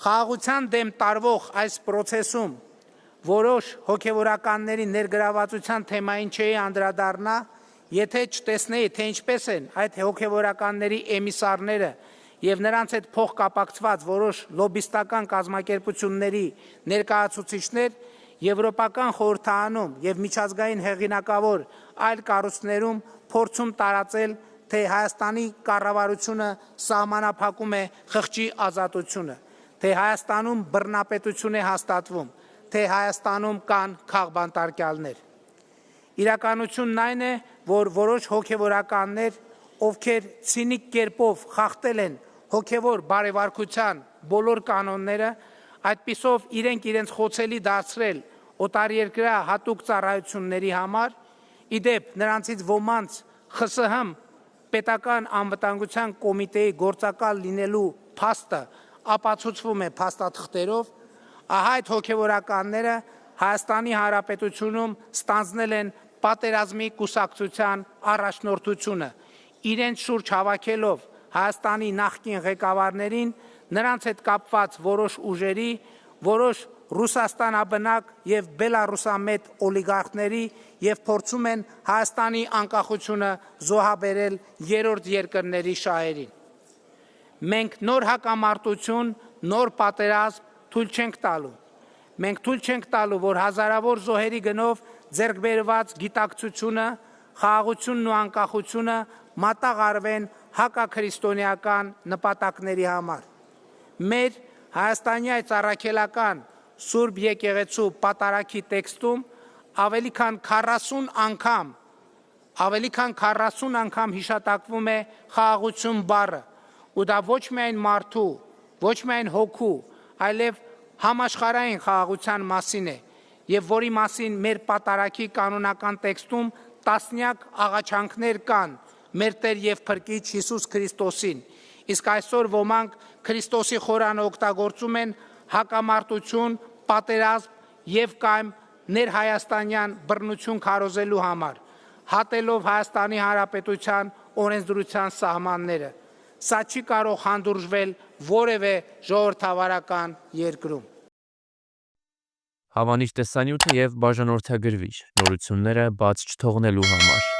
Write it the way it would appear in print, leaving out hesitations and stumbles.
Խաղաղության դեմ տարվող այս process-ում որոշ հոգևորականների ներգրավվածության թեմային չէի անդրադառնա, եթե չտեսնեի, թե ինչպես են այդ հոգևորականների էմիսարները եւ նրանց հետ փոխկապակցված որոշ լոբիստական կազմակերպությունների ներկայացուցիչներ Եվրոպական խորհրդանում եւ միջազգային հեղինակավոր այլ կառույցներում փորձում տարածել, թե Հայաստանի կառավարությունը սահմանափակում է խղճի ազատությունը, թե Հայաստանում բռնապետություն է հաստատվում, թե Հայաստանում կան քաղբանտարկյալներ։ Իրականությունն այն է, որ որոշ հոգևորականներ, ովքեր ցինիկ կերպով խախտել են հոգևոր բարեվարկության բոլոր կանոնները, այդպիսով իրենց խոցելի դարձրել օտարերկրյա հատուկ ծառայությունների համար, իդեպ նրանցից ոմանց ԽՍՀՄ պետական անվտանգության կոմիտեի գործակալ լինելու փաստը ապացուցվում է փաստաթղթերով, ահա այդ հոգևորականները Հայաստանի Հանրապետությունում ստանձնել են պատերազմի կուսակցության առաջնորդությունը, իրենց շուրջ հավաքելով Հայաստանի նախկին ղեկավարներին, նրանց հետ կապված որոշ ուժերի, որոշ ռուսաստանաբնակ եւ բելառուսամետ օլիգարխների եւ փորձում են Հայաստանի անկախությունը զոհաբերել երրորդ երկրների շահերին։ Մենք նոր հակամարտություն, նոր պատերազմ թույլ չենք տալու։ Մենք թույլ չենք տալու, որ հազարավոր զոհերի գնով ձեռք բերված գիտակցությունը, խաղաղությունն ու անկախությունը մատաղարվեն հակաքրիստոնեական նպատակների համար։ Մեր Հայաստանի այս առաքելական Սուրբ եկեղեցու պատարագի տեքստում ավելի քան 40 անգամ հիշատակվում է խաղաղություն բառը, ու դա ոչ միայն մարդու, ոչ միայն հոգու, այլև համաշխարհային խաղաղության մասին է, եւ որի մասին մեր պատարագի կանոնական տեքստում տասնյակ աղաչանքներ կան մեր Տեր եւ Փրկիչ Հիսուս Քրիստոսին, իսկ այսօր ոմանք Քրիստոսի խորանը օգտագործում են հակամարտություն, պատերազմ եւ կամ ներհայաստանյան բռնություն քարոզելու համար, հատելով Հայաստանի Հանրապետության օրենսդրության սահմանները։ Սա չի կարող հանդուրժվել որևէ ժողովրդավարական երկրում։ Հավանիչ տեսանյութ է եւ բաժանորդագրվիչ նորությունները բաց չթողնելու համար։